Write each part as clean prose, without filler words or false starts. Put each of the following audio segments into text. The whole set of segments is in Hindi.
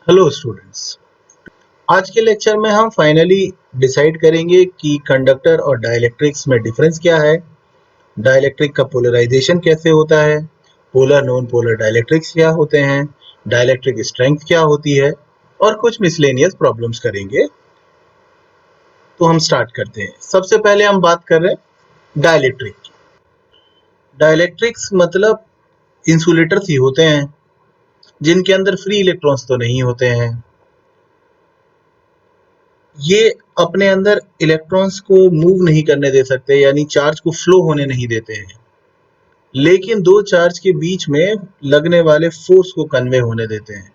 हेलो स्टूडेंट्स, आज के लेक्चर में हम फाइनली डिसाइड करेंगे कि कंडक्टर और डाइलेक्ट्रिक्स में डिफरेंस क्या है, डाइलेक्ट्रिक का पोलराइजेशन कैसे होता है, पोलर नॉन पोलर डाइलेक्ट्रिक्स क्या होते हैं, डाइलेक्ट्रिक स्ट्रेंथ क्या होती है और कुछ मिसलेनियस प्रॉब्लम्स करेंगे। तो हम स्टार्ट करते हैं। सबसे पहले हम बात कर रहे हैं डाइलेक्ट्रिक की। डाइलेक्ट्रिक्स मतलब इंसुलेटर्स ही होते हैं जिनके अंदर फ्री इलेक्ट्रॉन्स तो नहीं होते हैं। ये अपने अंदर इलेक्ट्रॉन्स को मूव नहीं करने दे सकते, यानी चार्ज को फ्लो होने नहीं देते हैं, लेकिन दो चार्ज के बीच में लगने वाले फोर्स को कन्वे होने देते हैं।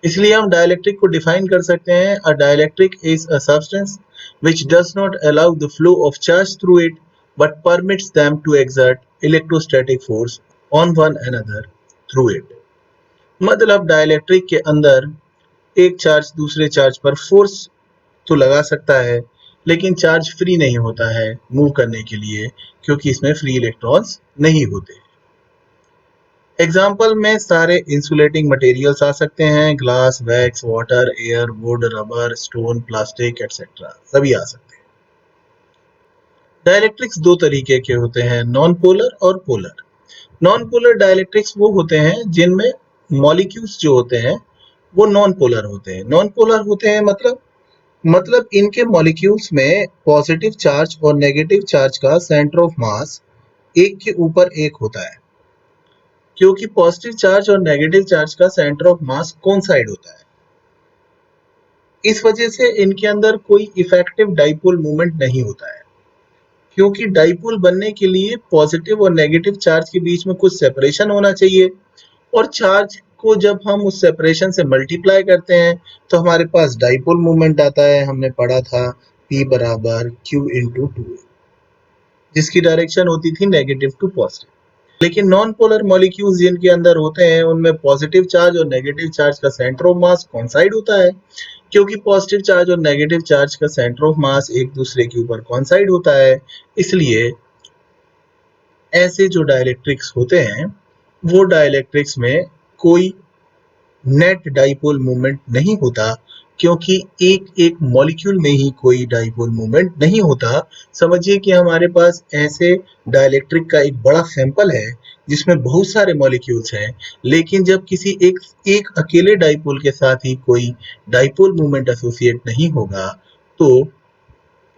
इसलिए हम डाइलेक्ट्रिक को डिफाइन कर सकते हैं, अ dielectric is a substance which does not allow the flow of charge through it but permits them to exert electrostatic force on one another through it। मतलब डाइलेक्ट्रिक के अंदर एक चार्ज दूसरे चार्ज पर फोर्स तो लगा सकता है, लेकिन चार्ज फ्री नहीं होता है मूव करने के लिए, क्योंकि इसमें फ्री इलेक्ट्रॉन्स नहीं होते। एग्जाम्पल में सारे इंसुलेटिंग मटेरियल्स आ सकते हैं, glass, wax, water, air, would, rubber, stone, plastic etcetera सभी आ सकते हैं। डाइलेक्ट्रिक्स दो तरीके के होते हैं, नॉन पोलर और पोलर। नॉन पोलर डाइलेक्ट्रिक्स वो होते हैं जिनमें मॉलिक्यूल्स जो होते हैं वो नॉन पोलर होते हैं। नॉन पोलर होते हैं मतलब इनके मॉलिक्यूल्स में पॉजिटिव चार्ज और नेगेटिव चार्ज का सेंटर ऑफ मास एक के ऊपर एक होता है, क्योंकि पॉजिटिव चार्ज और नेगेटिव चार्ज का सेंटर ऑफ मास कोइंसाइड होता है। इस वजह से इनके अंदर कोई इफेक्टिव डाइपोल मूवमेंट नहीं होता है, क्योंकि डाइपोल बनने के लिए पॉजिटिव और नेगेटिव चार्ज के बीच में कुछ सेपरेशन होना चाहिए, और चार्ज को जब हम उस सेपरेशन से मल्टीप्लाई करते हैं तो हमारे पास डाइपोल मूवमेंट आता है। हमने पढ़ा था P बराबर Q इंटू 2, जिसकी डायरेक्शन होती थी नेगेटिव टू पॉजिटिव। लेकिन नॉन पोलर मॉलिक्यूल्स जिनके अंदर होते हैं उनमें पॉजिटिव चार्ज और नेगेटिव चार्ज का सेंटर ऑफ मास कोइंसाइड होता है, क्योंकि पॉजिटिव चार्ज और नेगेटिव चार्ज का सेंटर ऑफ मास एक दूसरे के ऊपर कोइंसाइड होता है। इसलिए ऐसे जो डाइलेक्ट्रिक्स होते हैं वो डाइलेक्ट्रिक्स में कोई नेट डाइपोल मूवमेंट नहीं होता, क्योंकि एक एक मॉलिक्यूल में ही कोई डाइपोल मूवमेंट नहीं होता। समझिए कि हमारे पास ऐसे डाइलेक्ट्रिक का एक बड़ा सैंपल है जिसमें बहुत सारे मॉलिक्यूल्स हैं, लेकिन जब किसी एक अकेले डाइपोल के साथ ही कोई डाइपोल मूवमेंट एसोसिएट नहीं होगा तो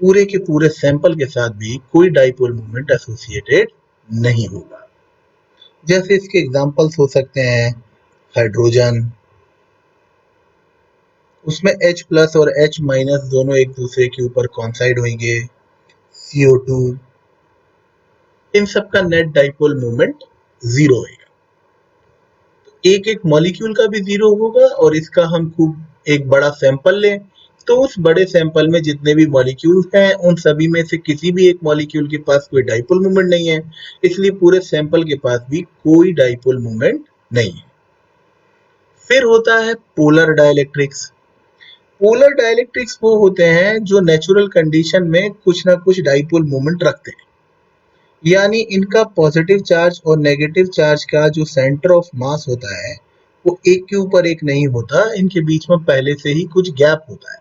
पूरे के पूरे सैंपल के साथ भी कोई डाइपोल मूवमेंट एसोसिएटेड नहीं होगा। जैसे इसके एग्जांपल्स हो सकते हैं हाइड्रोजन, उसमें H प्लस और H माइनस दोनों एक दूसरे के ऊपर कॉन्साइड होंगे। CO2, इन सब का नेट डाइपोल मूवमेंट जीरो होगा। एक एक मॉलिक्यूल का भी जीरो होगा, और इसका हम खूब एक बड़ा सैंपल लें तो उस बड़े सैंपल में जितने भी मॉलिक्यूल हैं उन सभी में से किसी भी एक मॉलिक्यूल के पास कोई डाइपोल मूवमेंट नहीं है, इसलिए पूरे सैंपल के पास भी कोई डाइपोल मूवमेंट नहीं है। फिर होता है पोलर डाइलेक्ट्रिक्स। पोलर डाइलेक्ट्रिक्स वो होते हैं जो नेचुरल कंडीशन में कुछ ना कुछ डाइपोल मोमेंट रखते हैं, यानी इनका पॉजिटिव चार्ज और नेगेटिव चार्ज का जो सेंटर ऑफ मास होता है वो एक के ऊपर एक नहीं होता, इनके बीच में पहले से ही कुछ गैप होता है।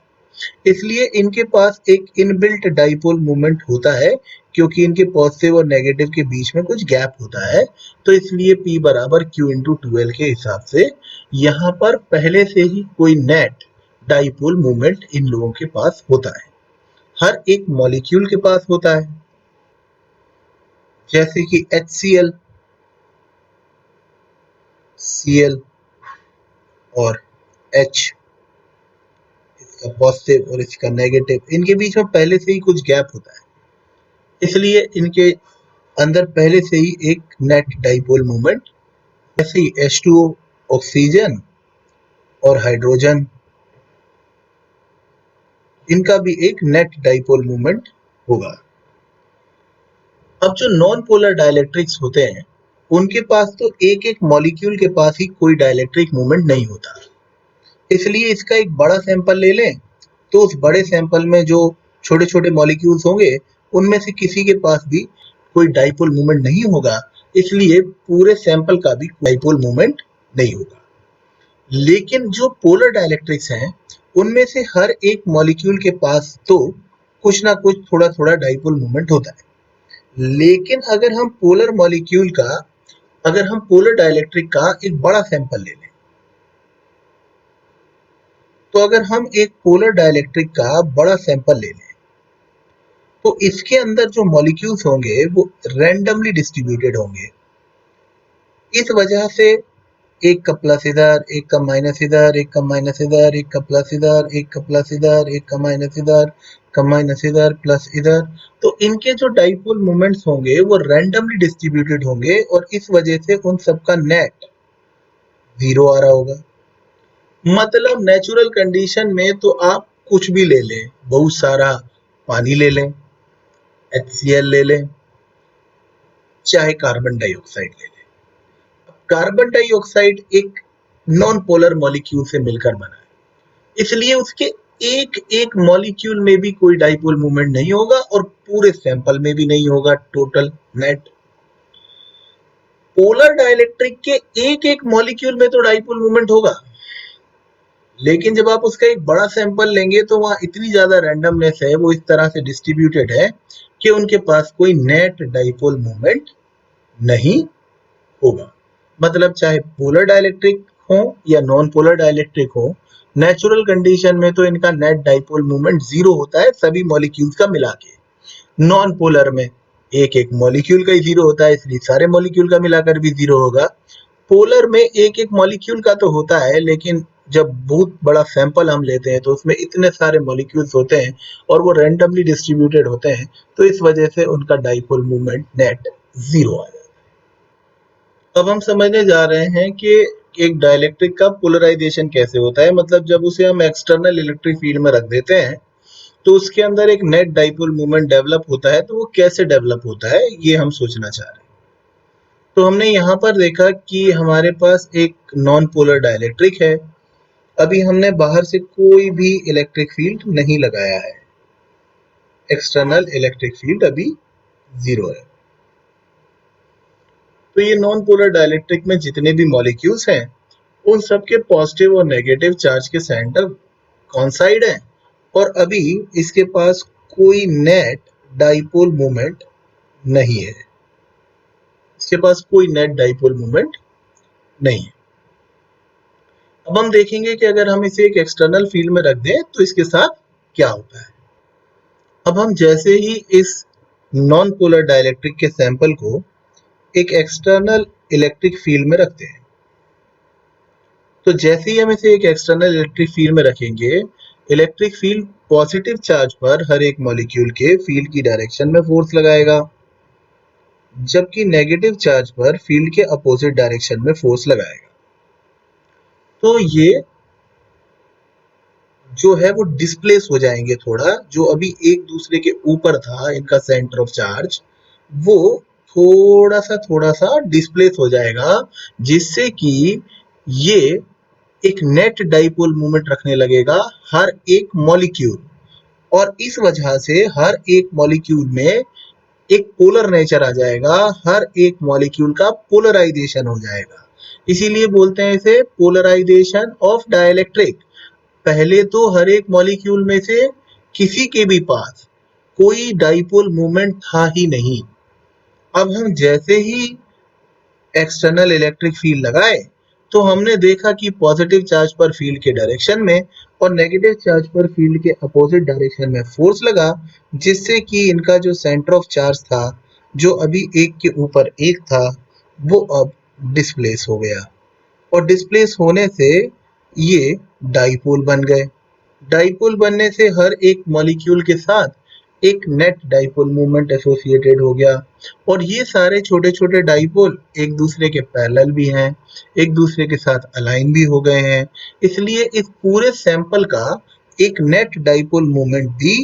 इसलिए इनके पास एक इनबिल्ट डाइपोल मोमेंट होता है, क्योंकि इनके पॉजिटिव और नेगेटिव के बीच में कुछ गैप होता है। तो इसलिए P बराबर Q इंटू 2L के हिसाब से यहाँ पर पहले से ही कोई नेट डाइपोल मूवमेंट इन लोगों के पास होता है, हर एक मॉलिक्यूल के पास होता है। जैसे कि HCl, Cl और H, इसका पॉजिटिव और इसका नेगेटिव, इनके बीच में पहले से ही कुछ गैप होता है, इसलिए इनके अंदर पहले से ही एक नेट डाइपोल मूवमेंट। जैसे ही H2O, ऑक्सीजन और हाइड्रोजन, इनका भी एक नेट डाइपोल मूवमेंट होगा। अब जो नॉन पोलर डाइलेक्ट्रिक्स होते हैं उनके पास तो एक एक मॉलिक्यूल के पास ही कोई डाइलेक्ट्रिक मूवमेंट नहीं होता, इसलिए इसका एक बड़ा सैंपल ले लें तो उस बड़े सैंपल में जो छोटे छोटे मॉलिक्यूल्स होंगे उनमें से किसी के पास भी कोई डाइपोल मूवमेंट नहीं होगा, इसलिए पूरे सैंपल का भी डाइपोल मूवमेंट नहीं होगा। लेकिन जो पोलर डाइलेक्ट्रिक्स हैं उनमें से हर एक मॉलिक्यूल के पास तो कुछ ना कुछ थोड़ा थोड़ा डाइपोल मोमेंट होता है। लेकिन अगर हम पोलर डाइलेक्ट्रिक का एक बड़ा सैंपल ले लें, तो अगर हम एक पोलर डाइलेक्ट्रिक का बड़ा सैंपल ले लें तो इसके अंदर जो मॉलिक्यूल्स होंगे वो रैंडमली डिस्ट्रीब्यूटेड होंगे। इस वजह से एक का प्लस इधर, एक का माइनस इधर, एक का माइनस इधर, एक का प्लस इधर, एक का प्लस इधर, एक का माइनस इधर, प्लस इधर, तो इनके जो डाइपोल मोमेंट्स होंगे वो रैंडमली डिस्ट्रीब्यूटेड होंगे और इस वजह से उन सबका नेट 0 आ रहा होगा। मतलब नेचुरल कंडीशन में तो आप कुछ भी ले लें, बहुत सारा पानी ले लें, HCl ले लें, चाहे कार्बन डाइऑक्साइड ले लें। कार्बन डाइऑक्साइड एक नॉन पोलर मॉलिक्यूल से मिलकर बना है, इसलिए उसके एक एक मॉलिक्यूल में भी कोई डाइपोल मूवमेंट नहीं होगा और पूरे सैंपल में भी नहीं होगा टोटल नेट। पोलर डाइलेक्ट्रिक के एक एक मॉलिक्यूल में तो डाइपोल मूवमेंट होगा, लेकिन जब आप उसका एक बड़ा सैंपल लेंगे तो वहां इतनी ज्यादा रैंडमनेस है, वो इस तरह से डिस्ट्रीब्यूटेड है कि उनके पास कोई नेट डाइपोल मूवमेंट नहीं होगा। मतलब चाहे पोलर डाइलेक्ट्रिक हो या नॉन पोलर डाइलेक्ट्रिक हो, नेचुरल कंडीशन में तो इनका नेट डाइपोल मूवमेंट 0 होता है सभी मॉलिक्यूल्स का मिला के। नॉन पोलर में एक एक मॉलिक्यूल का ही 0 होता है, इसलिए सारे मॉलिक्यूल का मिलाकर भी 0 होगा। पोलर में एक एक मॉलिक्यूल का तो होता है, लेकिन जब बहुत बड़ा सैंपल हम लेते हैं तो उसमें इतने सारे मॉलिक्यूल्स होते हैं और वो रैंडमली डिस्ट्रीब्यूटेड होते हैं, तो इस वजह से उनका डाइपोल मूवमेंट नेट 0 आ जाता है। अब हम समझने जा रहे हैं कि एक डाइलेक्ट्रिक का पोलराइजेशन कैसे होता है। मतलब जब उसे हम एक्सटर्नल इलेक्ट्रिक फील्ड में रख देते हैं तो उसके अंदर एक नेट डाइपोल मूवमेंट डेवलप होता है, तो वो कैसे डेवलप होता है ये हम सोचना चाह रहे हैं। तो हमने यहाँ पर देखा कि हमारे पास एक नॉन पोलर डाइलेक्ट्रिक है। अभी हमने बाहर से कोई भी इलेक्ट्रिक फील्ड नहीं लगाया है, एक्सटर्नल इलेक्ट्रिक फील्ड अभी 0 है। तो ये नॉन पोलर डाइलेक्ट्रिक में जितने भी मॉलिक्यूल्स हैं उन सबके पॉजिटिव और नेगेटिव चार्ज के सेंटर कौन साइड है, और अभी इसके पास कोई नेट डाइपोल मोमेंट नहीं है। इसके पास कोई नेट डाइपोल मोमेंट नहीं है। अब हम देखेंगे कि अगर हम इसे एक एक्सटर्नल फील्ड में रख दें तो इसके साथ क्या होता है। अब हम जैसे ही इस नॉन पोलर डाइलेक्ट्रिक के सैंपल को एक एक्सटर्नल इलेक्ट्रिक फील्ड में रखते हैं, तो जैसे ही हम इसे एक एक्सटर्नल इलेक्ट्रिक फील्ड में रखेंगे, इलेक्ट्रिक फील्ड पॉजिटिव चार्ज पर हर एक मॉलिक्यूल के फील्ड की डायरेक्शन में फोर्स लगाएगा, जबकि नेगेटिव चार्ज पर फील्ड के अपोजिट डायरेक्शन में फोर्स लगाएगा। तो ये जो है वो डिस्प्लेस हो जाएंगे थोड़ा, जो अभी एक दूसरे के ऊपर था इनका सेंटर ऑफ चार्ज, वो थोड़ा सा डिस्प्लेस हो जाएगा, जिससे कि ये एक नेट डाइपोल मोमेंट रखने लगेगा हर एक मॉलिक्यूल, और इस वजह से हर एक मॉलिक्यूल में एक पोलर नेचर आ जाएगा, हर एक मॉलिक्यूल का पोलराइजेशन हो जाएगा। इसीलिए बोलते हैं इसे पोलराइजेशन ऑफ डाइलेक्ट्रिक। पहले तो हर एक मॉलिक्यूल में से किसी के भी पास कोई डाइपोल मोमेंट था ही नहीं। अब हम जैसे ही एक्सटर्नल इलेक्ट्रिक फील्ड लगाए तो हमने देखा कि पॉजिटिव चार्ज पर फील्ड के डायरेक्शन में और नेगेटिव चार्ज पर फील्ड के अपोजिट डायरेक्शन में फोर्स लगा, जिससे कि इनका जो सेंटर ऑफ चार्ज था, जो अभी एक के ऊपर एक था, वो अब डिस्प्लेस हो गया, और डिस्प्लेस होने से ये डाइपोल बन गए। डाइपोल बनने से हर एक मॉलिक्यूल के साथ एक नेट डाइपोल मूवमेंट एसोसिएटेड हो गया, और ये सारे छोटे छोटे डाइपोल एक दूसरे के पैरेलल भी हैं, एक दूसरे के साथ अलाइन भी हो गए हैं, इसलिए इस पूरे सैंपल का एक नेट डाइपोल मूवमेंट भी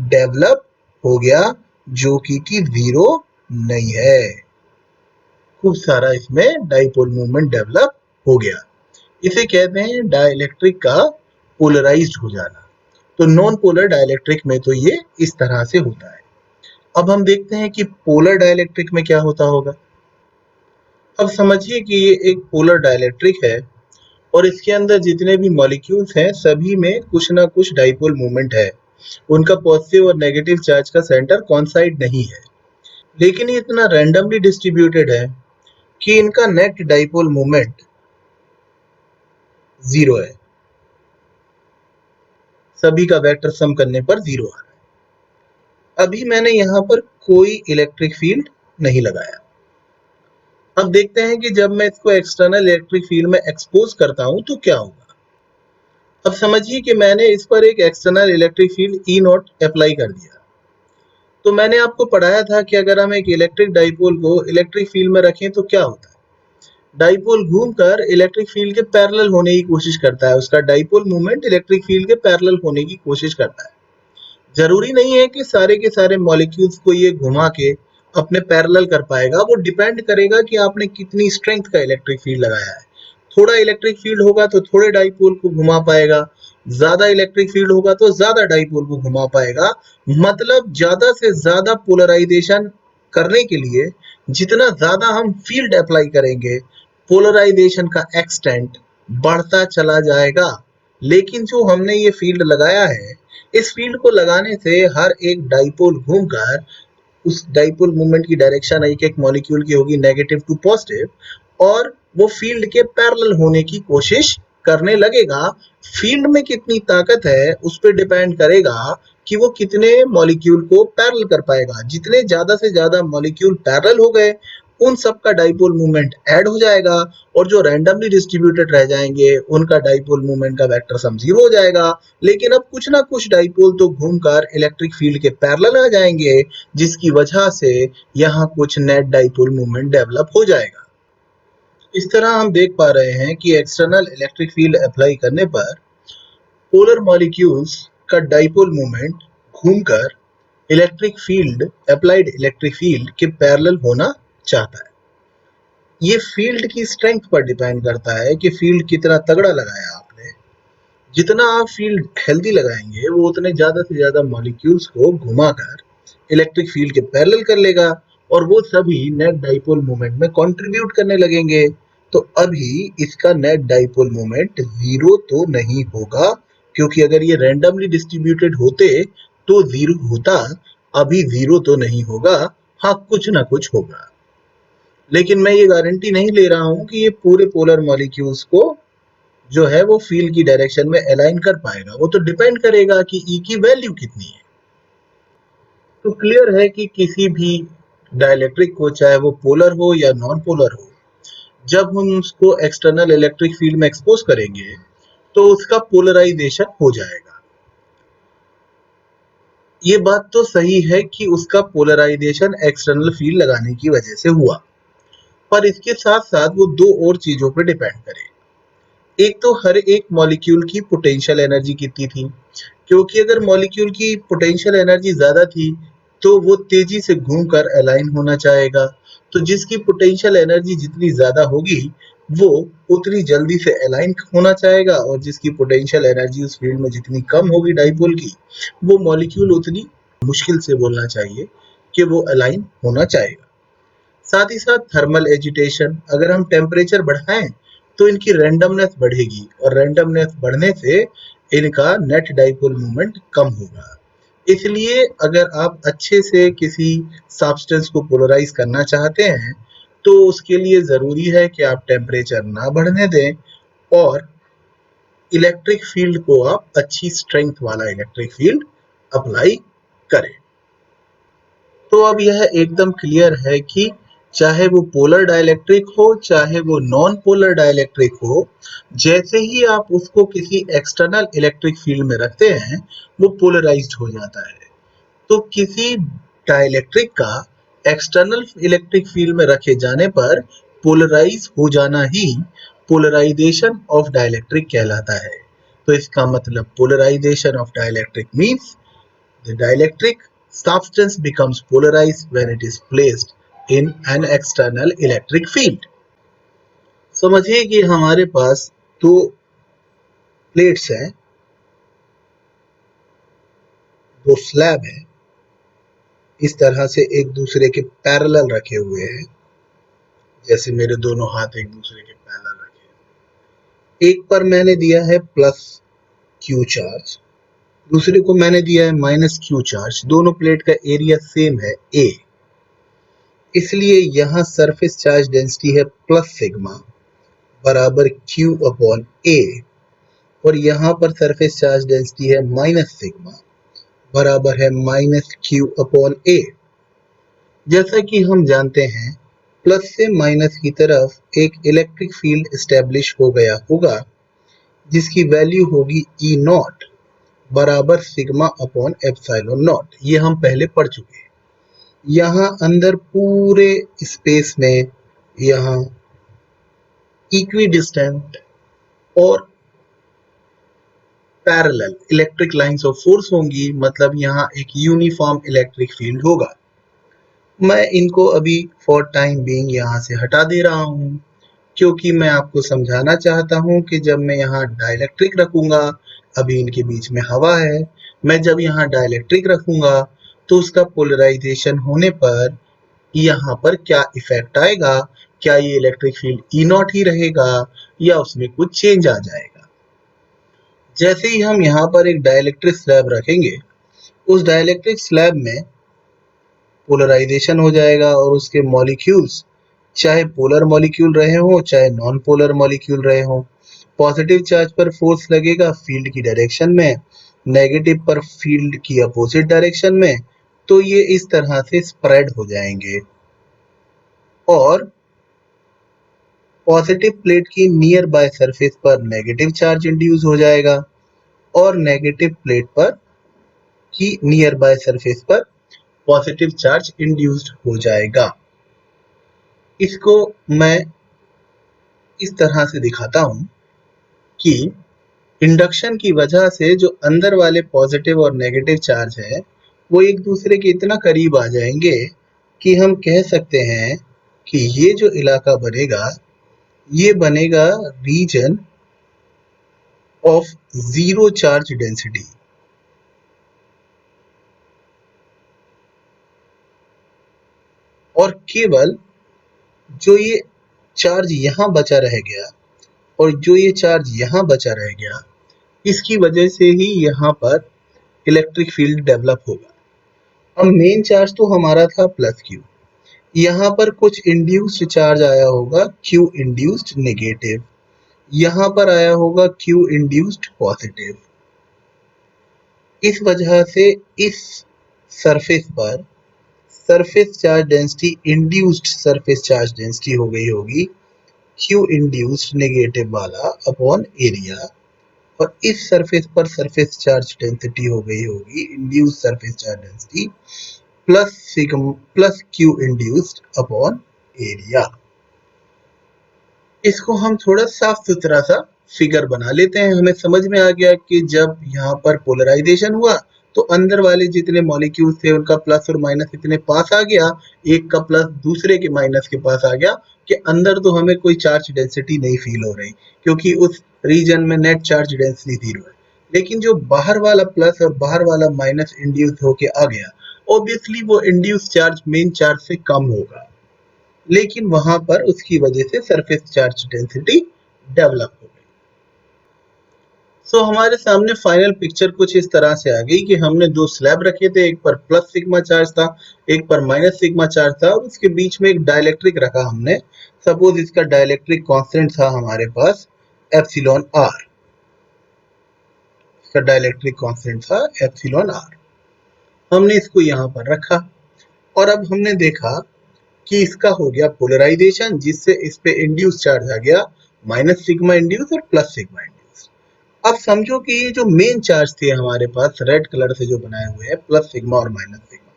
डेवलप हो गया, जो कि 0 नहीं है। खूब सारा इसमें डाइपोल मूवमेंट डेवलप हो गया। इसे कहते हैं डाइलेक्ट्रिक का पोलराइज्ड हो जाना। तो नॉन पोलर डाइलेक्ट्रिक में तो ये इस तरह से होता है। अब हम देखते हैं कि पोलर डाइलेक्ट्रिक में क्या होता होगा। अब समझिए कि ये एक पोलर डाइलेक्ट्रिक है और इसके अंदर जितने भी मॉलिक्यूल्स हैं सभी में कुछ ना कुछ डाइपोल मोमेंट है। उनका पॉजिटिव और नेगेटिव चार्ज का सेंटर कॉन्साइड नहीं है, लेकिन ये इतना रैंडमली डिस्ट्रीब्यूटेड है कि इनका नेट डाइपोल मोमेंट 0 है। सभी का वेक्टर सम करने पर 0 आ रहा है। अभी मैंने यहाँ पर कोई इलेक्ट्रिक फील्ड नहीं लगाया। अब देखते हैं कि जब मैं इसको एक्सटर्नल इलेक्ट्रिक फील्ड में एक्सपोज करता हूं तो क्या होगा। अब समझिए कि मैंने इस पर एक external electric field E not apply कर दिया। तो मैंने आपको पढ़ाया था कि अगर हम एक इलेक्ट्रिक डाइपोल को इलेक्ट्रिक फील्ड में रखें तो क्या होता है। डाइपोल घूमकर इलेक्ट्रिक फील्ड के पैरेलल होने की कोशिश करता है। उसका डाइपोल मूवमेंट इलेक्ट्रिक फील्ड के पैरेलल होने की कोशिश करता है। जरूरी नहीं है कि सारे के सारे मॉलिक्यूल्स को ये घुमा के अपने पैरेलल कर पाएगा। वो डिपेंड करेगा कि आपने कितनी स्ट्रेंथ का इलेक्ट्रिक फील्ड लगाया है। थोड़ा इलेक्ट्रिक फील्ड होगा तो थोड़े डाइपोल को घुमा पाएगा, ज्यादा इलेक्ट्रिक फील्ड होगा तो ज्यादा डाइपोल को घुमा पाएगा। मतलब ज्यादा से ज्यादा पोलराइजेशन करने के लिए जितना ज्यादा हम फील्ड अप्लाई करेंगे, पोलराइजेशन का एक्सटेंट बढ़ता चला जाएगा। लेकिन जो हमने ये फील्ड लगाया है, इस फील्ड को लगाने से हर एक डाइपोल घूमकर उस डाइपोल मूवमेंट की डायरेक्शन एक एक मॉलिक्यूल की होगी नेगेटिव टू पॉजिटिव, और वो फील्ड के पैरेलल होने की कोशिश करने लगेगा। फील्ड में कितनी ताकत है उस पर डिपेंड करेगा कि वो कितने मॉलिक्यूल को पैरेलल कर पाएगा। जितने ज्यादा से ज्यादा मॉलिक्यूल पैरेलल हो गए, उन सब का डाइपोल मूवमेंट ऐड हो जाएगा, और जो रैंडमली डिस्ट्रीब्यूटेड रह जाएंगे उनका डाइपोल मूवमेंट का वेक्टर सम 0 हो जाएगा। लेकिन अब कुछ ना कुछ डाइपोल तो घूमकर इलेक्ट्रिक फील्ड के पैरेलल आ जाएंगे, जिसकी वजह से यहाँ कुछ नेट डाइपोल मूवमेंट डेवलप हो जाएगा। इस तरह हम देख पा रहे हैं कि एक्सटर्नल इलेक्ट्रिक फील्ड अप्लाई करने पर पोलर मॉलिक्यूल्स का डाइपोल मूवमेंट घूमकर electric field, applied electric field के पैरेलल होना चाहता है। ये फील्ड की स्ट्रेंथ पर डिपेंड करता है कि फील्ड कितना तगड़ा लगाया आपने। जितना आप फील्ड हेल्दी लगाएंगे वो उतने ज्यादा से ज्यादा मॉलिक्यूल्स को घुमाकर इलेक्ट्रिक फील्ड के पैरेलल कर लेगा, और वो सभी नेट डाइपोल मोमेंट में कंट्रीब्यूट करने लगेंगे। तो अभी इसका नेट डाइपोल मोमेंट 0 तो नहीं होगा, क्योंकि अगर ये रैंडमली डिस्ट्रीब्यूटेड होते तो 0 होता। अभी 0 तो नहीं होगा, हाँ कुछ ना कुछ होगा। लेकिन मैं ये गारंटी नहीं ले रहा हूं कि ये पूरे पोलर मॉलिक्यूल्स को जो है वो फील्ड की डायरेक्शन में अलाइन कर पाएगा। वो तो डिपेंड करेगा कि ई की वैल्यू कितनी है। तो क्लियर है कि किसी भी डाइलेक्ट्रिक को, चाहे वो पोलर हो या नॉन पोलर हो, जब हम उसको एक्सटर्नल इलेक्ट्रिक फील्ड में एक्सपोज करेंगे तो उसका पोलराइजेशन हो जाएगा। ये बात तो सही है कि उसका पोलराइजेशन एक्सटर्नल फील्ड लगाने की वजह से हुआ, पर इसके साथ साथ वो दो और चीजों पर डिपेंड करेगा। एक तो हर एक मॉलिक्यूल की पोटेंशियल एनर्जी कितनी थी, क्योंकि अगर मॉलिक्यूल की पोटेंशियल एनर्जी ज्यादा थी तो वो तेजी से घूमकर अलाइन होना चाहेगा। तो जिसकी पोटेंशियल एनर्जी जितनी ज्यादा होगी वो उतनी जल्दी से अलाइन होना चाहेगा, और जिसकी पोटेंशियल एनर्जी उस फील्ड में जितनी कम होगी डाइपोल की, वो मॉलिक्यूल उतनी, मुश्किल से बोलना चाहिए, कि वो अलाइन होना चाहेगा। साथ ही साथ थर्मल एजिटेशन, अगर हम टेम्परेचर बढ़ाएं तो इनकी रैंडमनेस बढ़ेगी, और रैंडमनेस बढ़ने से इनका नेट डाइपोल मोमेंट कम होगा। इसलिए अगर आप अच्छे से किसी सब्सटेंस को पोलराइज करना चाहते हैं तो उसके लिए जरूरी है कि आप टेम्परेचर ना बढ़ने दें, और इलेक्ट्रिक फील्ड को आप अच्छी स्ट्रेंथ वाला इलेक्ट्रिक फील्ड अप्लाई करें। तो अब यह एकदम क्लियर है कि चाहे वो पोलर डाइलेक्ट्रिक हो चाहे वो नॉन पोलर डाइलेक्ट्रिक हो, जैसे ही आप उसको किसी एक्सटर्नल इलेक्ट्रिक फील्ड में रखते हैं वो पोलराइज्ड हो जाता है। तो किसी डाइलेक्ट्रिक का एक्सटर्नल इलेक्ट्रिक फील्ड में रखे जाने पर पोलराइज हो जाना ही पोलराइजेशन ऑफ डाइलेक्ट्रिक कहलाता है। तो इसका मतलब polarisation of dielectric means the dielectric substance becomes polarized when it is placed in an external electric field. समझिए कि हमारे पास दो प्लेट्स हैं, दो स्लैब हैं, इस तरह से एक दूसरे के पैरेलल रखे हुए हैं, जैसे मेरे दोनों हाथ एक दूसरे के पैरेलल रखे हैं। एक पर मैंने दिया है प्लस क्यू चार्ज, दूसरे को मैंने दिया है माइनस क्यू चार्ज। दोनों प्लेट का एरिया सेम है ए, इसलिए यहाँ सरफेस चार्ज डेंसिटी है प्लस सिग्मा बराबर क्यू अपॉन ए, और यहाँ पर सरफेस चार्ज डेंसिटी है माइनस सिग्मा बराबर है माइनस क्यू अपॉन ए। जैसा कि हम जानते हैं प्लस से माइनस की तरफ एक इलेक्ट्रिक फील्ड एस्टेब्लिश हो गया होगा जिसकी वैल्यू होगी ई नॉट बराबर सिग्मा अपॉन एप्सिलॉन नॉट। ये हम पहले पढ़ चुके हैं। यहाँ अंदर पूरे स्पेस में यहाँ इक्विडिस्टेंट और parallel electric lines of force होंगी, मतलब यहाँ एक यूनिफॉर्म इलेक्ट्रिक फील्ड होगा। मैं इनको अभी फॉर टाइम बीइंग यहाँ से हटा दे रहा हूँ, क्योंकि मैं आपको समझाना चाहता हूँ कि जब मैं यहाँ डाइलेक्ट्रिक रखूंगा, अभी इनके बीच में हवा है, मैं जब यहाँ डाइलेक्ट्रिक रखूंगा तो उसका पोलराइजेशन होने पर यहाँ पर क्या इफेक्ट आएगा, क्या ये इलेक्ट्रिक फील्ड ई नॉट ही रहेगा या उसमें कुछ चेंज आ जाएगा। जैसे ही हम यहाँ पर एक डाइलेक्ट्रिक स्लैब रखेंगे, उस डाइलेक्ट्रिक स्लैब में पोलराइजेशन हो जाएगा और उसके मॉलिक्यूल्स चाहे पोलर मॉलिक्यूल रहे हो चाहे नॉन पोलर मॉलिक्यूल रहे हो, पॉजिटिव चार्ज पर फोर्स लगेगा फील्ड की डायरेक्शन में, नेगेटिव पर फील्ड की अपोजिट डायरेक्शन में, तो ये इस तरह से स्प्रेड हो जाएंगे और पॉजिटिव प्लेट की नियर बाय सरफेस पर नेगेटिव चार्ज इंड्यूस हो जाएगा और नेगेटिव प्लेट पर की नियर बाय सरफेस पर पॉजिटिव चार्ज इंड्यूस्ड हो जाएगा। इसको मैं इस तरह से दिखाता हूं कि इंडक्शन की वजह से जो अंदर वाले पॉजिटिव और नेगेटिव चार्ज है वो एक दूसरे के इतना करीब आ जाएंगे कि हम कह सकते हैं कि ये जो इलाका बनेगा ये बनेगा region of zero charge density. और केवल जो ये चार्ज यहाँ बचा रह गया और जो ये चार्ज यहाँ बचा रह गया, इसकी वजह से ही यहाँ पर इलेक्ट्रिक फील्ड डेवलप होगा। अब मेन चार्ज तो हमारा था प्लस क्यू, यहाँ पर कुछ इंड्यूस्ड चार्ज आया होगा क्यू इंड्यूस्ड नेगेटिव, यहाँ पर आया होगा क्यू इंड्यूस्ड पॉजिटिव। इस वजह से इस सरफेस पर surface charge density induced surface charge density हो गई होगी क्यू इंड्यूस्ड नेगेटिव वाला अपॉन एरिया, और इस सरफेस पर सरफेस चार्ज डेंसिटी हो गई होगी induced surface charge density plus sigma plus Q induced upon area. इसको हम थोड़ा साफ सुथरा सा फिगर बना लेते हैं। हमें समझ में आ गया कि जब यहाँ पर पोलराइजेशन हुआ तो अंदर वाले जितने मॉलिक्यूल्स थे उनका प्लस और माइनस इतने पास आ गया, एक का प्लस दूसरे के माइनस के पास आ गया कि अंदर तो हमें कोई चार्ज डेंसिटी नहीं फील हो रही, क्योंकि उस रीजन में नेट चार्ज डेंसिटी 0 है। लेकिन जो बाहर वाला प्लस और बाहर वाला माइनस इंड्यूस होके आ गया, ऑब्वियसली वो इंड्यूस चार्ज मेन चार्ज से कम होगा, लेकिन वहां पर उसकी वजह से सरफेस चार्ज डेंसिटी डेवलप हो गई। सो हमारे सामने फाइनल पिक्चर कुछ इस तरह से आ गई कि हमने दो स्लैब रखे थे, एक पर प्लस सिग्मा चार्ज था, एक पर माइनस सिग्मा चार्ज था, और उसके बीच में एक डाइलेक्ट्रिक रखा हमने। सपोज इसका डाइलेक्ट्रिक कांस्टेंट था हमारे पास एप्सिलॉन आर, इसका डाइलेक्ट्रिक कांस्टेंट था एप्सिलॉन आर। हमने इसको यहाँ पर रखा और अब हमने देखा कि इसका हो गया पोलराइजेशन, जिससे इस पे इंड्यूस चार्ज आ गया माइनस सिग्मा इंड्यूस और प्लस सिग्मा इंड्यूस। अब समझो कि ये जो मेन चार्ज थे हमारे पास रेड कलर से जो बनाए हुए हैं प्लस सिग्मा और माइनस सिग्मा,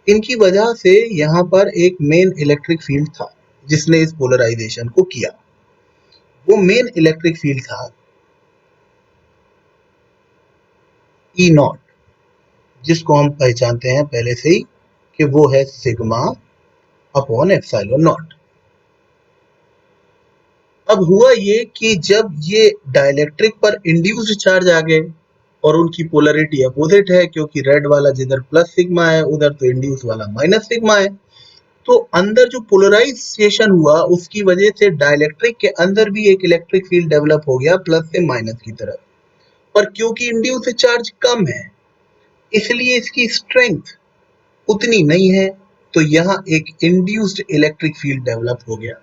इनकी वजह से यहाँ पर एक मेन इलेक्ट्रिक फील्ड था जिसने इस पोलराइजेशन को किया। वो मेन इलेक्ट्रिक फील्ड था ई नॉट, जिसको हम पहचानते हैं पहले से ही कि वो है सिग्मा अपॉन एप्सिलॉन नॉट। अब हुआ ये कि जब ये डाइलेक्ट्रिक पर इंड्यूस्ड चार्ज आ गए और उनकी पोलरिटी अपोजिट है, क्योंकि रेड वाला जिधर प्लस सिग्मा है उधर तो इंड्यूस वाला माइनस सिग्मा है, तो अंदर जो पोलराइजेशन हुआ उसकी वजह से डाइलेक्ट्रिक के अंदर भी एक इलेक्ट्रिक फील्ड डेवलप हो गया प्लस से माइनस की तरफ। पर क्योंकि इंड्यूस चार्ज कम है इसलिए इसकी स्ट्रेंथ उतनी नहीं है, तो यहाँ एक इंड्यूस्ड इलेक्ट्रिक फील्ड डेवलप हो गया,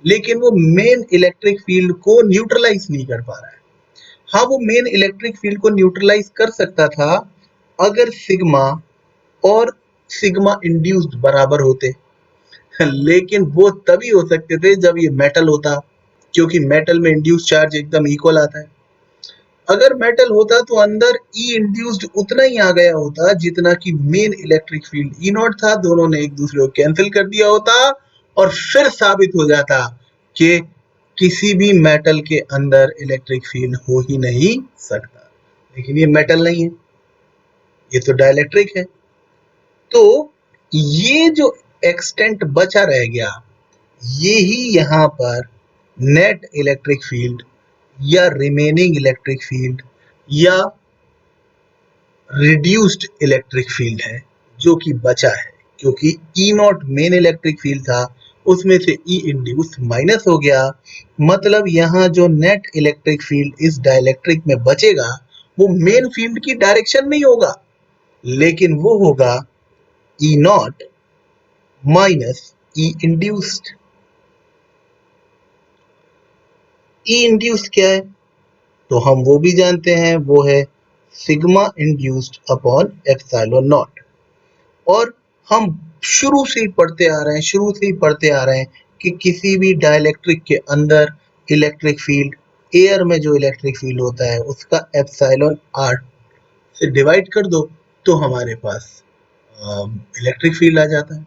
लेकिन वो मेन इलेक्ट्रिक फील्ड को न्यूट्रलाइज नहीं कर पा रहा है। हाँ, वो मेन इलेक्ट्रिक फील्ड को न्यूट्रलाइज कर सकता था अगर सिग्मा और सिग्मा इंड्यूस्ड बराबर होते, लेकिन वो तभी हो सकते थे जब ये मेटल होता, क्योंकि मेटल में इंड्यूस्ड चार्ज एकदम इक्वल आता है। अगर मेटल होता तो अंदर ई इंड्यूस्ड उतना ही आ गया होता जितना कि main electric field E not था, दोनों ने एक दूसरे को कैंसिल कर दिया होता और फिर साबित हो जाता कि किसी भी मेटल के अंदर इलेक्ट्रिक फील्ड हो ही नहीं सकता। लेकिन ये मेटल नहीं है, ये तो डाइलेक्ट्रिक है। तो ये जो एक्सटेंट बचा रह गया, ये ही यहाँ पर नेट इलेक्ट्रिक फील्ड या रिमेनिंग इलेक्ट्रिक फील्ड या रिड्यूस्ड इलेक्ट्रिक फील्ड है जो कि बचा है, क्योंकि ई नॉट मेन इलेक्ट्रिक फील्ड था, उसमें से ई इंड्यूस माइनस हो गया। मतलब यहाँ जो नेट इलेक्ट्रिक फील्ड इस डाइलेक्ट्रिक में बचेगा वो मेन फील्ड की डायरेक्शन में ही होगा, लेकिन वो होगा E naught minus E induced. E induced क्या है तो हम वो भी जानते हैं, वो है sigma induced upon epsilon not. और हम शुरू से ही पढ़ते आ रहे हैं कि किसी भी डाइलेक्ट्रिक के अंदर इलेक्ट्रिक फील्ड, एयर में जो इलेक्ट्रिक फील्ड होता है उसका एप्सिलॉन आर से डिवाइड कर दो तो हमारे पास इलेक्ट्रिक फील्ड आ जाता है।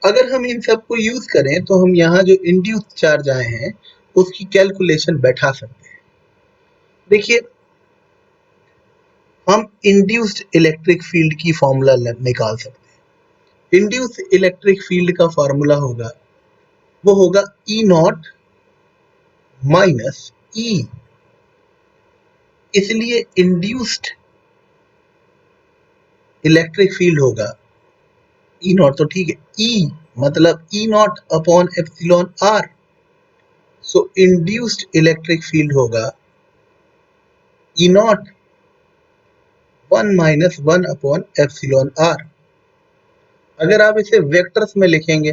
अगर हम इन सब को यूज करें तो हम यहाँ जो इंड्यूस्ड चार्ज आए हैं उसकी कैलकुलेशन बैठा सकते हैं। देखिए, हम इंड्यूस्ड इलेक्ट्रिक फील्ड की फॉर्मूला निकाल सकते हैं। इंड्यूस्ड इलेक्ट्रिक फील्ड का फॉर्मूला होगा, वो होगा ई नॉट माइनस ई। इसलिए इंड्यूस्ड इलेक्ट्रिक फील्ड होगा ई नॉट, तो ठीक है, ई मतलब E naught upon epsilon r. So induced electric field होगा E naught 1 minus 1 upon epsilon r. अगर आप इसे वेक्टर्स में लिखेंगे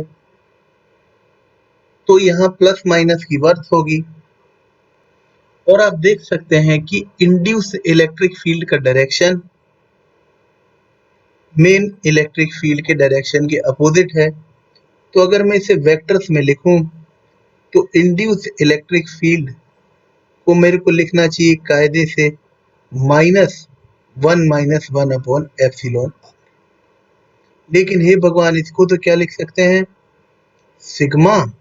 तो यहाँ प्लस माइनस की वर्थ होगी, और आप देख सकते हैं कि इंड्यूस्ड इलेक्ट्रिक फील्ड का डायरेक्शन मेन इलेक्ट्रिक फील्ड के डायरेक्शन के अपोजिट है। तो अगर मैं इसे वेक्टर्स में लिखूं तो इंड्यूस्ड इलेक्ट्रिक फील्ड को मेरे को लिखना चाहिए कायदे से -1 अपॉन एप्सिलॉन। लेकिन हे भगवान, इसको तो क्या लिख सकते हैं, sigma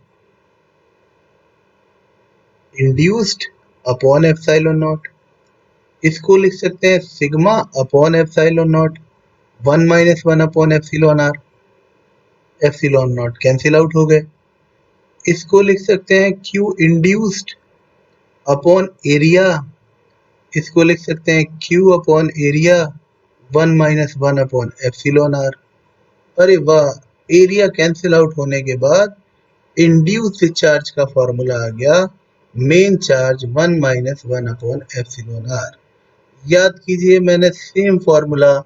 induced upon epsilon naught. इसको लिख सकते हैं sigma upon epsilon naught 1 upon epsilon r. Epsilon naught cancel out हो गए। इसको लिख सकते हैं क्यू इंड्यूस्ड अपॉन एरिया। इसको लिख सकते हैं q upon area 1 upon epsilon r. अरे वाह, एरिया कैंसिल आउट होने के बाद इंड्यूस्ड चार्ज का फॉर्मूला आ गया main charge 1 upon epsilon r. याद कीजिए, मैंने सेम फॉर्मूला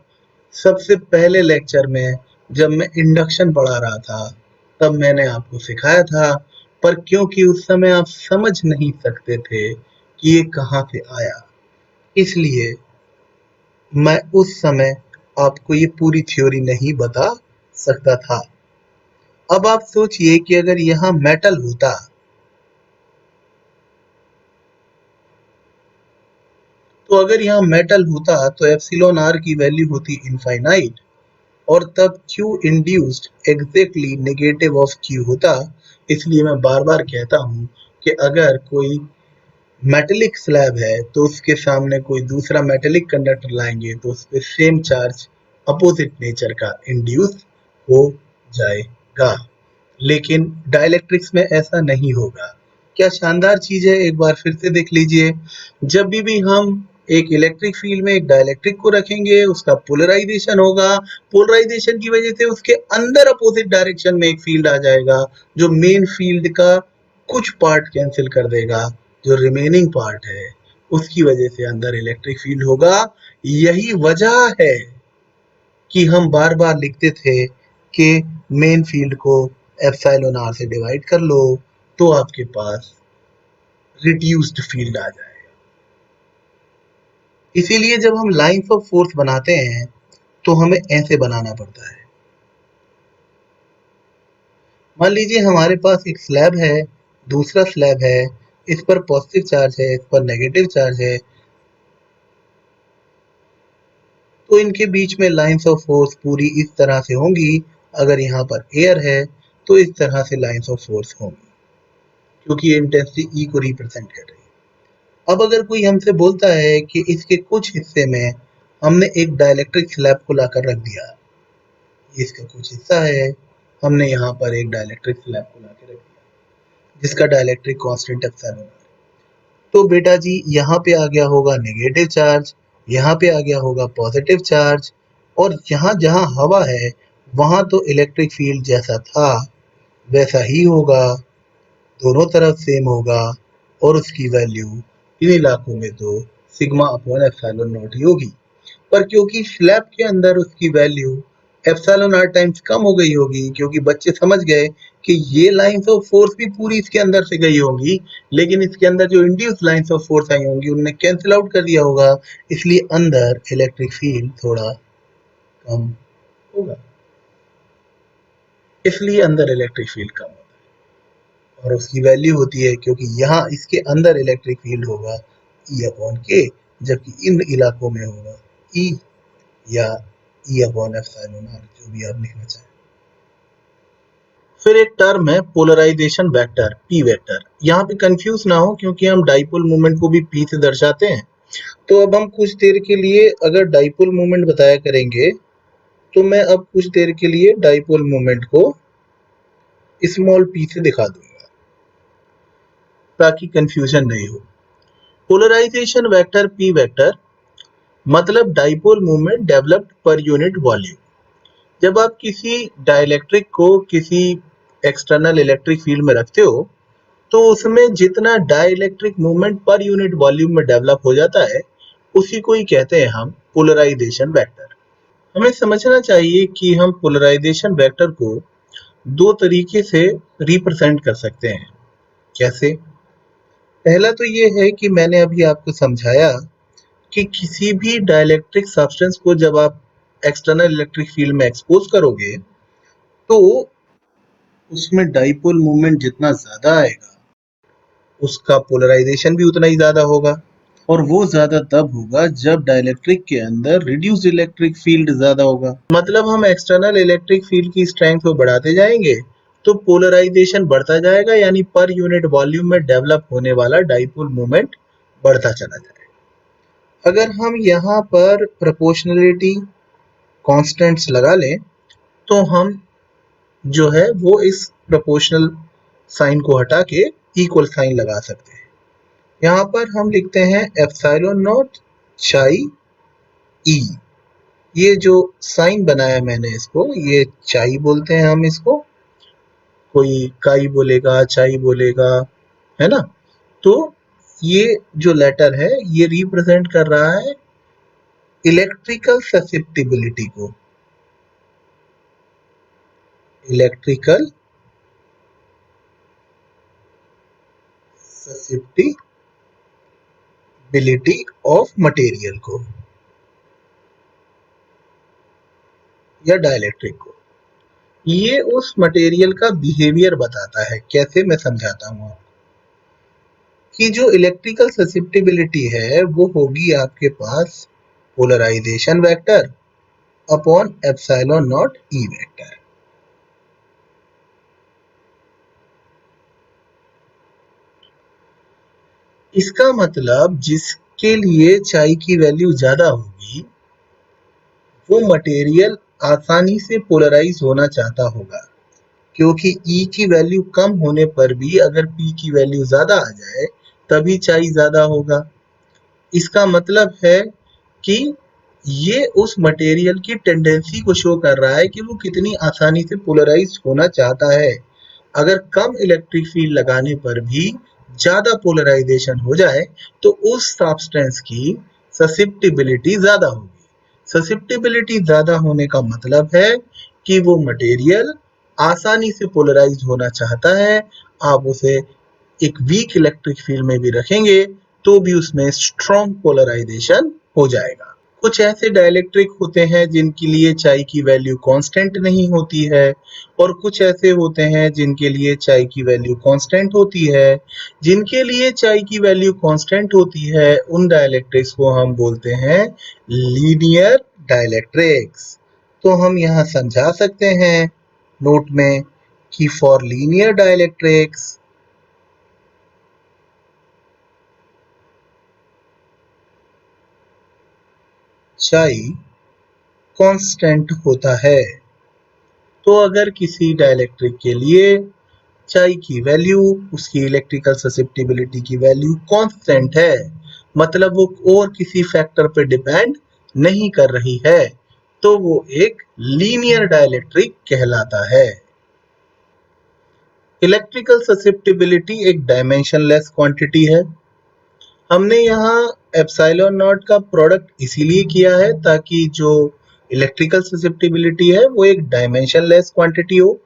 सबसे पहले लेक्चर में जब मैं इंडक्शन पढ़ा रहा था तब मैंने आपको सिखाया था, पर क्योंकि उस समय आप समझ नहीं सकते थे कि ये कहाँ से आया, इसलिए मैं उस समय आपको ये पूरी थ्योरी नहीं बता सकता था। अब आप सोचिए कि अगर यहाँ मेटल होता तो एप्सिलॉन आर की वैल्यू होती इनफाइनाइट, और तब Q induced exactly negative of Q होता। इसलिए मैं बार बार कहता हूँ कि अगर कोई मेटेलिक स्लैब है तो उसके सामने कोई दूसरा मेटेलिक कंडक्टर लाएंगे तो उस पर सेम चार्ज अपोजिट नेचर का इंड्यूस हो जाएगा, लेकिन डाइलेक्ट्रिक्स में ऐसा नहीं होगा। क्या शानदार चीज है, एक बार फिर से देख लीजिए। जब भी हम एक इलेक्ट्रिक फील्ड में एक डाइलेक्ट्रिक को रखेंगे, उसका पोलराइजेशन होगा, पोलराइजेशन की वजह से उसके अंदर अपोजिट डायरेक्शन में एक फील्ड आ जाएगा जो मेन फील्ड का कुछ पार्ट कैंसिल कर देगा, जो रिमेनिंग पार्ट है उसकी वजह से अंदर इलेक्ट्रिक फील्ड होगा। यही वजह है कि हम बार बार लिखते थे कि मेन फील्ड को एप्सिलॉन आर से डिवाइड कर लो तो आपके पास रिड्यूस्ड फील्ड आ जाएगा। इसीलिए जब हम लाइंस ऑफ फोर्स बनाते हैं तो हमें ऐसे बनाना पड़ता है। मान लीजिए हमारे पास एक स्लैब है, दूसरा स्लैब है, इस पर पॉजिटिव चार्ज है, इस पर नेगेटिव चार्ज है, तो इनके बीच में लाइंस ऑफ फोर्स पूरी इस तरह से होंगी। अगर यहाँ पर एयर है तो इस तरह से लाइंस ऑफ फोर्स होंगी, क्योंकि ये इंटेंसिटी ई को रिप्रेजेंट कर रही है। अब अगर कोई हमसे बोलता है कि इसके कुछ हिस्से में हमने एक डाइलेक्ट्रिक स्लैब को लाकर रख दिया, ये इसका कुछ हिस्सा है, हमने यहाँ पर एक डाइलेक्ट्रिक स्लैब को लाकर रख दिया जिसका डाइलेक्ट्रिक कांस्टेंट एप्सिलॉन है, तो बेटा जी यहाँ पे आ गया होगा नेगेटिव चार्ज, यहाँ पे आ गया होगा पॉजिटिव चार्ज, और यहाँ जहाँ हवा है वहाँ तो इलेक्ट्रिक फील्ड जैसा था वैसा ही होगा, दोनों तरफ सेम होगा, और उसकी वैल्यू इन इलाकों में तो सिग्मा अपॉन एप्सिलॉन नॉट ही होगी। पर क्योंकि स्लैब के अंदर उसकी वैल्यू एप्सिलॉन आर टाइम्स कम हो गई होगी, क्योंकि बच्चे समझ गए कि ये लाइंस ऑफ फोर्स भी पूरी इसके अंदर से गई होंगी, लेकिन इसके अंदर जो इंड्यूस लाइंस ऑफ फोर्स आई होंगी उनने कैंसिल आउट कर दिया होगा, इसलिए अंदर इलेक्ट्रिक फील्ड थोड़ा कम होगा, इसलिए अंदर इलेक्ट्रिक फील्ड कम होगा और उसकी वैल्यू होती है, क्योंकि यहाँ इसके अंदर इलेक्ट्रिक फील्ड होगा ई अपॉन के, जबकि इन इलाकों में होगा ई या ई अपॉन एप्सिलॉन आर, जो भी आप लिखना चाहें। फिर एक टर्म है पोलराइजेशन वेक्टर, पी वेक्टर। यहाँ पे कंफ्यूज ना हो क्योंकि हम डाइपोल मोमेंट को भी पी से दर्शाते हैं। तो अब हम कुछ देर के लिए अगर डाइपोल मोमेंट बताया करेंगे तो मैं अब कुछ देर के लिए डाइपोल मोमेंट को स्मॉल पी से दिखा दूंगा ताकि कंफ्यूजन नहीं हो। पोलराइजेशन वेक्टर पी वेक्टर मतलब dipole moment developed per unit volume. जब आप किसी डाइलेक्ट्रिक को किसी एक्सटर्नल इलेक्ट्रिक फील्ड में रखते हो तो उसमें जितना dielectric movement per unit volume में डेवलप हो जाता है उसी को ही कहते हैं हम पोलराइजेशन वेक्टर। हमें समझना चाहिए कि हम पोलराइजेशन वेक्टर को दो तरीके से रिप्रेजेंट कर सकते हैं। कैसे? पहला तो ये है कि मैंने अभी आपको समझाया कि किसी भी डाइलेक्ट्रिक सब्सटेंस को जब आप एक्सटर्नल इलेक्ट्रिक फील्ड में एक्सपोज करोगे तो उसमें डाइपोल मूवमेंट जितना ज्यादा आएगा उसका पोलराइजेशन भी उतना ही ज्यादा होगा, और वो ज्यादा तब होगा जब डाइलेक्ट्रिक के अंदर रिड्यूस्ड इलेक्ट्रिक फील्ड ज्यादा होगा। मतलब हम एक्सटर्नल इलेक्ट्रिक फील्ड की स्ट्रेंथ को बढ़ाते जाएंगे तो पोलराइजेशन बढ़ता जाएगा, यानी पर यूनिट वॉल्यूम में डेवलप होने वाला डाइपोल मोमेंट बढ़ता चला जाएगा। अगर हम यहाँ पर प्रोपोर्शनलिटी कांस्टेंट्स लगा लें तो हम जो है वो इस प्रोपोर्शनल साइन को हटा के इक्वल साइन लगा सकते हैं। यहाँ पर हम लिखते हैं एप्सिलॉन नॉट चाई ई। ये जो साइन बनाया मैंने इसको, ये चाई बोलते हैं हम इसको, कोई काई बोलेगा, चाई बोलेगा, है ना। तो ये जो लेटर है ये रिप्रेजेंट कर रहा है इलेक्ट्रिकल ससेप्टिबिलिटी को, इलेक्ट्रिकल ससेप्टिबिलिटी ऑफ मटेरियल को या डाइलेक्ट्रिक को। ये उस मटेरियल का बिहेवियर बताता है। कैसे, मैं समझाता हूँ आपको कि जो इलेक्ट्रिकल ससेप्टिबिलिटी है वो होगी आपके पास polarisation vector upon epsilon naught E vector. इसका मतलब जिसके लिए चाई की वैल्यू ज्यादा होगी वो मटेरियल आसानी से पोलराइज होना चाहता होगा, क्योंकि ई की वैल्यू कम होने पर भी अगर पी की वैल्यू ज्यादा आ जाए तभी चाई ज्यादा होगा। इसका मतलब है कि ये उस मटेरियल की टेंडेंसी को शो कर रहा है कि वो कितनी आसानी से पोलराइज होना चाहता है। अगर कम इलेक्ट्रिक फील्ड लगाने पर भी ज्यादा पोलराइजेशन हो जाए तो उस सब्सटेंस की ससेप्टिबिलिटी ज्यादा होगी। ससेप्टिबिलिटी ज्यादा होने का मतलब है कि वो मटेरियल आसानी से पोलराइज होना चाहता है। आप उसे एक वीक इलेक्ट्रिक फील्ड में भी रखेंगे तो भी उसमें स्ट्रॉन्ग पोलराइजेशन हो जाएगा। कुछ ऐसे डाइलेक्ट्रिक होते हैं जिनके लिए चाई की वैल्यू कांस्टेंट नहीं होती है और कुछ ऐसे होते हैं जिनके लिए चाई की वैल्यू कांस्टेंट होती है। जिनके लिए चाई की वैल्यू कांस्टेंट होती है उन डाइलेक्ट्रिक्स को हम बोलते हैं लीनियर डाइलेक्ट्रिक्स। तो हम यहाँ समझा सकते हैं नोट में कि फॉर लीनियर डाइलेक्ट्रिक्स चाई कांस्टेंट होता है। तो अगर किसी डाइलेक्ट्रिक के लिए चाई की वैल्यू, उसकी इलेक्ट्रिकल ससेप्टिबिलिटी की वैल्यू कांस्टेंट है, मतलब वो और किसी फैक्टर पे डिपेंड नहीं कर रही है, तो वो एक लीनियर डाइलेक्ट्रिक कहलाता है। इलेक्ट्रिकल ससेप्टिबिलिटी एक डायमेंशनलेस क्वांटिटी है। हमने यहाँ एप्सिलॉन नॉट का प्रोडक्ट इसीलिए किया है ताकि जो इलेक्ट्रिकल ससेप्टिबिलिटी है वो एक डायमेंशनलेस क्वांटिटी हो,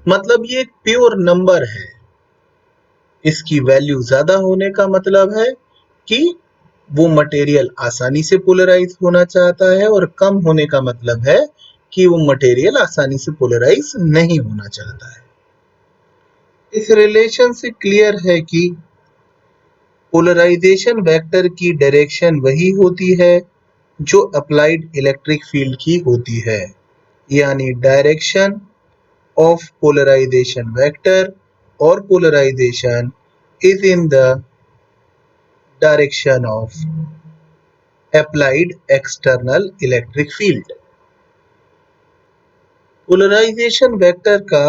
मतलब ये एक प्योर नंबर है। इसकी वैल्यू ज्यादा होने का मतलब है कि वो मटेरियल आसानी से पोलराइज होना चाहता है और कम होने का मतलब है कि वो मटेरियल आसानी से पोलराइज नहीं होना चाहता है। इस रिलेशन से क्लियर है कि पोलराइजेशन वेक्टर की डायरेक्शन वही होती है जो अप्लाइड इलेक्ट्रिक फील्ड की होती है, यानी direction of polarization vector or polarization is in the direction of applied external electric field। Polarization vector का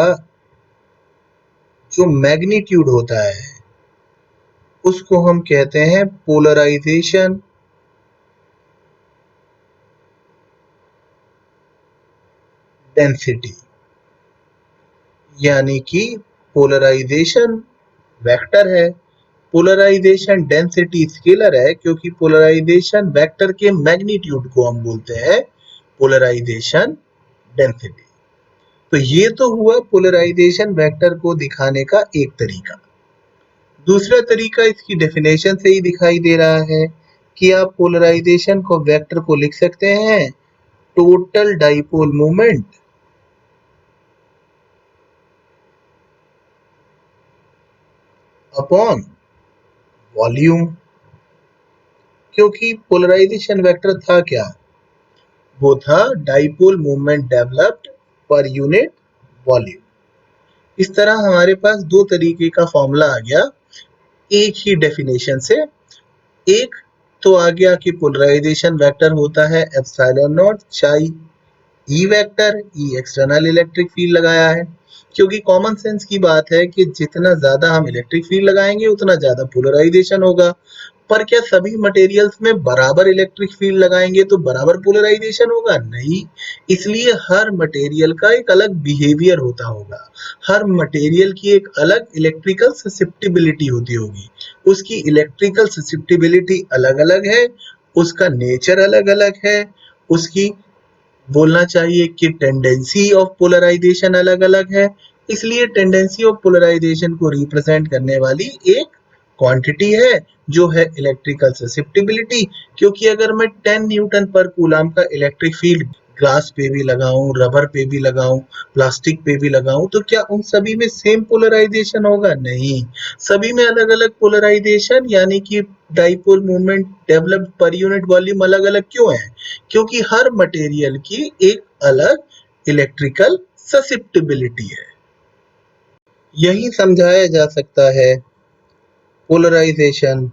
जो मैग्नीट्यूड होता है उसको हम कहते हैं पोलराइजेशन डेंसिटी, यानी कि पोलराइजेशन वेक्टर है, पोलराइजेशन डेंसिटी स्केलर है, क्योंकि पोलराइजेशन वेक्टर के मैग्नीट्यूड को हम बोलते हैं पोलराइजेशन डेंसिटी। तो ये तो हुआ पोलराइजेशन वेक्टर को दिखाने का एक तरीका। दूसरा तरीका इसकी डेफिनेशन से ही दिखाई दे रहा है कि आप पोलराइजेशन को वेक्टर को लिख सकते हैं total dipole moment upon volume. क्योंकि पोलराइजेशन वेक्टर था क्या, वो था dipole moment developed per unit volume. इस तरह हमारे पास दो तरीके का फॉर्मूला आ गया एक ही डेफिनेशन से। एक तो आ गया कि पोलराइजेशन वेक्टर होता है एप्सिलॉन नॉट चाई ई वेक्टर, ई एक्सटर्नल इलेक्ट्रिक फील्ड लगाया है, क्योंकि कॉमन सेंस की बात है कि जितना ज्यादा हम इलेक्ट्रिक फील्ड लगाएंगे उतना ज्यादा पोलराइजेशन होगा। पर क्या सभी मटेरियल्स में बराबर इलेक्ट्रिक फील्ड लगाएंगे तो बराबर पोलराइजेशन होगा? नहीं। इसलिए हर मटेरियल का एक अलग बिहेवियर होता होगा, हर मटेरियल की एक अलग इलेक्ट्रिकल ससेप्टिबिलिटी होती होगी, उसकी इलेक्ट्रिकल ससेप्टिबिलिटी अलग अलग है, उसका नेचर अलग अलग है, उसकी बोलना चाहिए कि टेंडेंसी ऑफ पोलराइजेशन अलग अलग है। इसलिए टेंडेंसी ऑफ पोलराइजेशन को रिप्रेजेंट करने वाली एक क्वांटिटी है जो है इलेक्ट्रिकल ससेप्टिबिलिटी। क्योंकि अगर मैं 10 न्यूटन पर कूलम का इलेक्ट्रिक फील्ड ग्लास पे भी लगाऊं, रबर पे भी लगाऊं, प्लास्टिक पे भी लगाऊं, तो क्या उन सभी में सेम पोलराइजेशन होगा? नहीं। सभी में अलग अलग पोलराइजेशन, यानी कि dipole moment developed per unit volume अलग अलग क्यों है? क्योंकि हर मटेरियल की एक अलग इलेक्ट्रिकल ससेप्टिबिलिटी है। यही समझाया जा सकता है पोलराइजेशन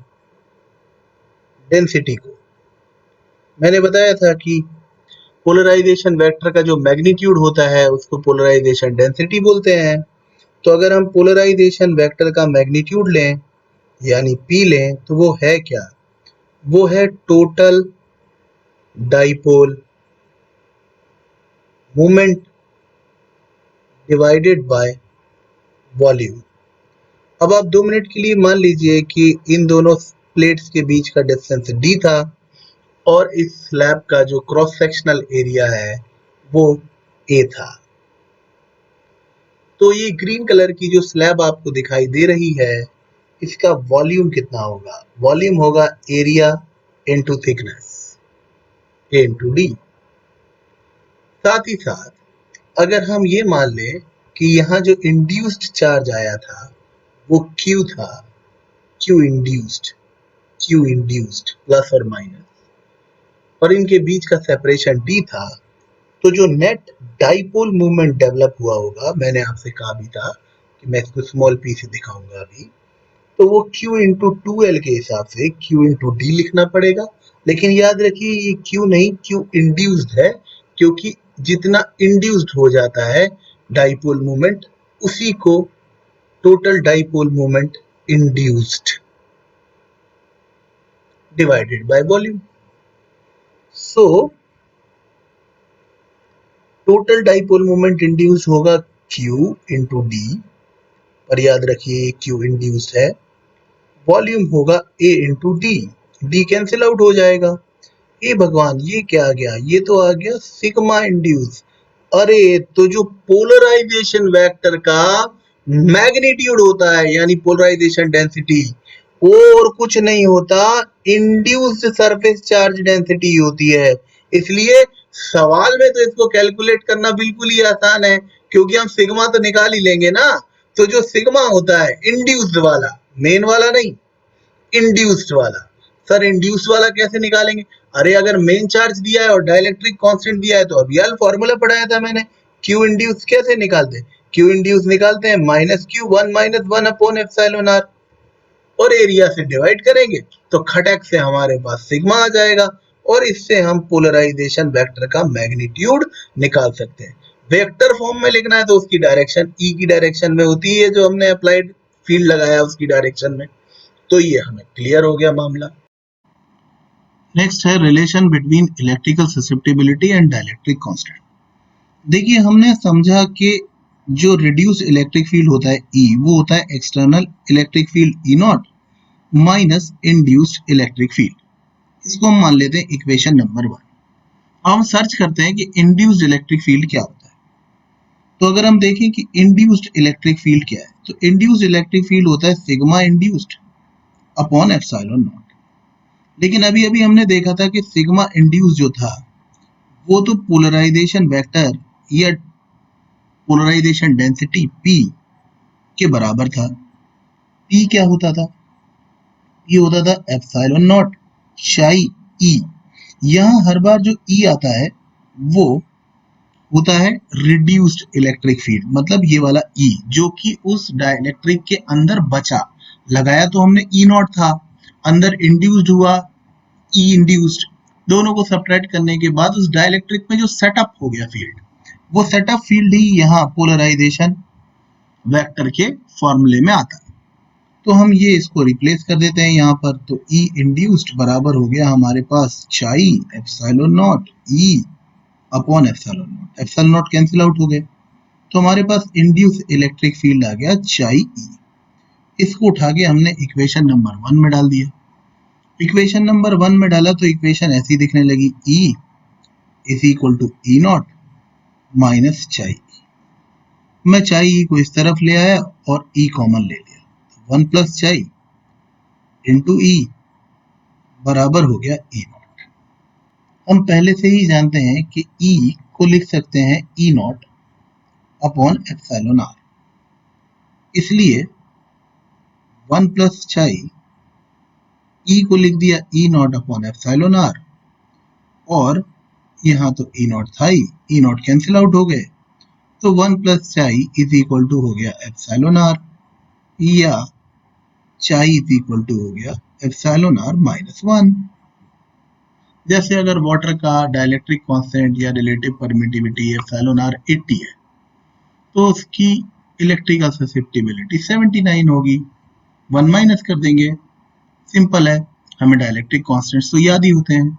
डेंसिटी को। मैंने बताया था कि पोलराइजेशन वेक्टर का जो मैग्नीट्यूड होता है उसको पोलराइजेशन डेंसिटी बोलते हैं। तो अगर हम पोलराइजेशन वेक्टर का मैग्नीट्यूड लें यानी P लें तो वो है क्या, वो है total dipole moment divided by volume. अब आप 2 मिनट के लिए मान लीजिए कि इन दोनों प्लेट्स के बीच का डिस्टेंस d था और इस स्लैब का जो क्रॉस सेक्शनल एरिया है वो a था। तो ये ग्रीन कलर की जो स्लैब आपको दिखाई दे रही है इसका वॉल्यूम कितना होगा? वॉल्यूम होगा area into thickness a into d। साथ ही साथ अगर हम ये मान लें कि यहाँ जो इंड्यूस्ड चार्ज आया था वो Q था, Q इंड्यूस्ड प्लस और माइनस, और इनके बीच का सेपरेशन d था, तो जो नेट डाइपोल मूवमेंट डेवलप हुआ होगा, मैंने आपसे कहा भी था कि मैं इसको स्मॉल p से दिखाऊंगा अभी, तो वो Q इंटू 2L के हिसाब से Q इंटू D लिखना पड़ेगा। लेकिन याद रखिए ये Q नहीं, Q इंड्यूस्ड है, क्योंकि जितना इंड्यूस्ड हो जाता है डाइपोल मोमेंट उसी को total dipole moment induced divided by volume. So total dipole moment induced होगा Q इंटू D, पर याद रखिए Q इंड्यूस्ड है, वॉल्यूम होगा A into D, D cancel out हो जाएगा। ए भगवान, ये क्या आ गया? ये तो आ गया सिग्मा इंड्यूस। अरे तो जो पोलराइजेशन वेक्टर का मैग्नीट्यूड होता है यानी पोलराइजेशन डेंसिटी, वो और कुछ नहीं होता, इंड्यूस्ड सरफेस चार्ज डेंसिटी होती है। इसलिए सवाल में तो इसको कैलकुलेट करना बिल्कुल ही आसान है, क्योंकि हम सिग्मा तो निकाल ही लेंगे ना। तो जो सिग्मा होता है इंड्यूस्ड वाला, मेन वाला नहीं, इंड्यूस्ड वाला। सर इंड्यूस्ड वाला कैसे निकालेंगे? अरे अगर मेन चार्ज दिया है और डाइलेक्ट्रिक कांस्टेंट दिया है तो अभी यार फॉर्मूला पढ़ाया था मैंने, क्यू इंड्यूस कैसे निकालते हैं? क्यू इंड्यूस निकालते हैं minus q 1 - 1 upon epsilon r, और एरिया से डिवाइड करेंगे तो खटक से हमारे पास सिग्मा आ जाएगा, और इससे हम पोलराइजेशन वेक्टर का मैग्नीट्यूड निकाल सकते हैं। वेक्टर फॉर्म में लिखना है तो उसकी डायरेक्शन ई की डायरेक्शन में होती है, जो हमने अप्लाइड फील्ड लगाया उसकी डायरेक्शन में। तो ये हमें क्लियर हो गया मामला। नेक्स्ट है relation between electrical susceptibility and dielectric constant. देखिए हमने समझा कि जो रिड्यूस इलेक्ट्रिक फील्ड होता है E, वो होता है external electric field E naught minus induced electric field. इसको हम मान लेते हैं इक्वेशन नंबर 1। हम सर्च करते हैं कि इंड्यूस्ड इलेक्ट्रिक फील्ड क्या होता है। तो अगर हम देखें कि इंड्यूस्ड इलेक्ट्रिक फील्ड क्या है, तो इंड्यूस्ड इलेक्ट्रिक फील्ड होता है sigma induced upon epsilon not. लेकिन अभी अभी हमने देखा था कि सिग्मा इंड्यूस जो था वो तो पोलराइजेशन वेक्टर या पोलराइजेशन डेंसिटी P के बराबर था। P क्या होता था? ये होता था एप्सिलॉन नॉट चाई E। यहाँ हर बार जो E आता है वो होता है रिड्यूस्ड इलेक्ट्रिक फील्ड, मतलब ये वाला E जो कि उस डाइलेक्ट्रिक के अंदर बचा। लगाया तो हमने E नॉट था, अंदर इंड्यूस्ड हुआ E इंड्यूस्ड, दोनों को सब्ट्रैक्ट करने के बाद उस डाइलेक्ट्रिक में जो सेटअप हो गया फील्ड, वो सेटअप फील्ड ही यहाँ पोलराइजेशन वेक्टर के फॉर्मूले में आता है। तो हम ये इसको रिप्लेस कर देते हैं यहाँ पर, तो E इंड्यूस्ड बराबर हो गया हमारे पास चाई epsilon not E upon epsilon not, epsilon naught cancel out हो गए, तो हमारे पास इंड्यूस इलेक्ट्रिक फील्ड आ गया चाई E। इसको उठा के हमने इक्वेशन नंबर 1 में डाल दिया। इक्वेशन नंबर 1 में डाला तो इक्वेशन ऐसी दिखने लगी, E is equal to E naught minus chi E। मैं चाई E को इस तरफ ले आया और E कॉमन ले लिया, 1 प्लस चाई इंटू E बराबर हो गया E नॉट। हम पहले से ही जानते हैं कि E को लिख सकते हैं E naught upon epsilon r, इसलिए 1 प्लस चाई E को लिख दिया E naught upon epsilon r, और यहाँ तो E नॉट था ही, E नॉट कैंसिल आउट हो गए, तो 1 प्लस चाई इज इक्वल टू हो गया एप्सिलॉन आर, या चाई इज इक्वल टू हो गया एप्सिलॉन आर माइनस 1। जैसे अगर वाटर का डाइलेक्ट्रिक कांस्टेंट या रिलेटिव परमिटिविटी एप्सिलॉन आर 80 है, तो उसकी इलेक्ट्रिकल ससेप्टिबिलिटी 79 होगी। 1 माइनस कर देंगे, सिंपल है। हमें डाइलेक्ट्रिक कांस्टेंट्स तो याद ही होते हैं।